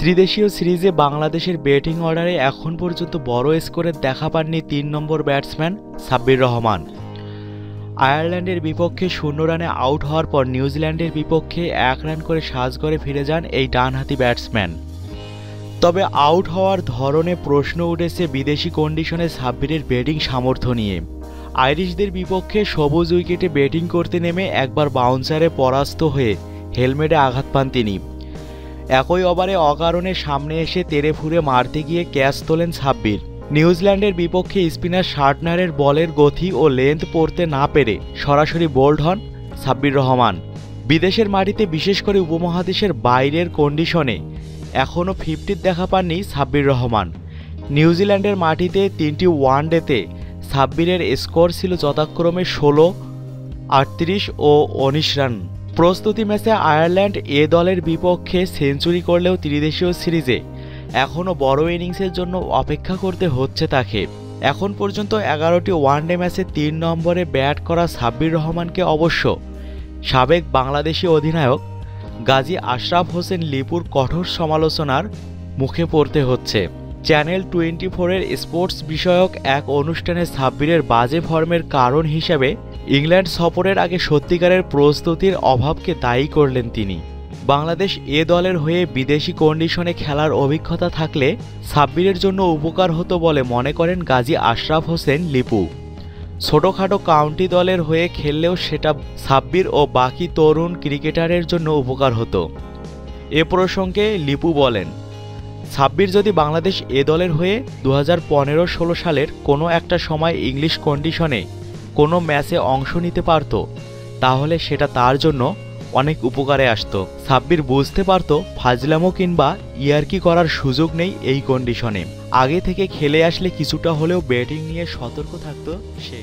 ত্রিদেশীয় সিরিজে বাংলাদেশের ব্যাটিং অর্ডারে এখন পর্যন্ত বড় স্কোরের দেখা পাননি ৩ নম্বর ব্যাটসম্যান সাব্বির রহমান। আয়ারল্যান্ডের বিপক্ষে 0 রানে আউট হওয়ার পর নিউজিল্যান্ডের বিপক্ষে 1 রান করে সাজঘরে ফিরে যান এই ডানহাতি ব্যাটসম্যান। তবে আউট হওয়ার ধরনে প্রশ্ন উঠেছে বিদেশি কন্ডিশনে সাব্বিরের ব্যাটিং সামর্থ্য নিয়ে। আইরিশদের বিপক্ষে সবুজ উইকেটে ব্যাটিং করতে নেমে একবার বাউন্সারে পরাস্ত হয়ে হেলমেটে আঘাত পান তিনি। একই ওভারে অকারণে সামনে এসে তেড়ে ফুঁড়ে মারতে গিয়ে ক্যাচ তোলেন সাব্বির। নিউজিল্যান্ডের বিপক্ষে স্পিনার শার্টনারের বলের গতি ও লেন্থ পড়তে না পেরে সরাসরি বোল্ড হন সাব্বির রহমান। বিদেশের মাটিতে বিশেষ করে উপমহাদেশের বাইরের কন্ডিশনে এখনও 50 দেখা পাননি সাব্বির রহমান। নিউজিল্যান্ডের মাটিতে 3টি ওয়ানডেতে সাব্বিরের স্কোর ছিল যথাক্রমে 16, 38 ও 19 রান। প্রস্তুতি ম্যাচে আয়ারল্যান্ড এ দলের বিপক্ষে সেঞ্চুরি করলেও ত্রিদেশীয় সিরিজে এখনও বড় ইনিংসের জন্য অপেক্ষা করতে হচ্ছে তাকে। এখন পর্যন্ত 11টি ওয়ানডে ম্যাচে 3 নম্বরে ব্যাট করা সাব্বির রহমানকে অবশ্য সাবেক বাংলাদেশি অধিনায়ক গাজী আশরাফ হোসেন লিপুর কঠোর সমালোচনার মুখে পড়তে হচ্ছে। চ্যানেল 24-এর স্পোর্টস বিষয়ক এক অনুষ্ঠানে সাব্বিরের বাজে ফর্মের কারণ হিসেবে ইংল্যান্ড সফরের আগে সত্যিকারের প্রস্তুতির অভাবকে দায়ী করলেন তিনি। বাংলাদেশ এ দলের হয়ে বিদেশি কন্ডিশনে খেলার অভিজ্ঞতা থাকলে সাব্বিরের জন্য উপকার হতো বলে মনে করেন গাজী আশরাফ হোসেন লিপু। ছোটোখাটো কাউন্টি দলের হয়ে খেললেও সেটা সাব্বির ও বাকি তরুণ ক্রিকেটারের জন্য উপকার হতো। এ প্রসঙ্গে লিপু বলেন, সাব্বির যদি বাংলাদেশ এ দলের হয়ে 2015-16 সালের কোনো একটা সময় ইংলিশ কন্ডিশনে কোনো ম্যাচে অংশ নিতে পারত, তাহলে সেটা তার জন্য অনেক উপকারে আসতো। সাব্বির বুঝতে পারত ফাজলামো কিংবা ইয়ার্কি করার সুযোগ নেই এই কন্ডিশনে। আগে থেকে খেলে আসলে কিছুটা হলেও ব্যাটিং নিয়ে সতর্ক থাকতো সে।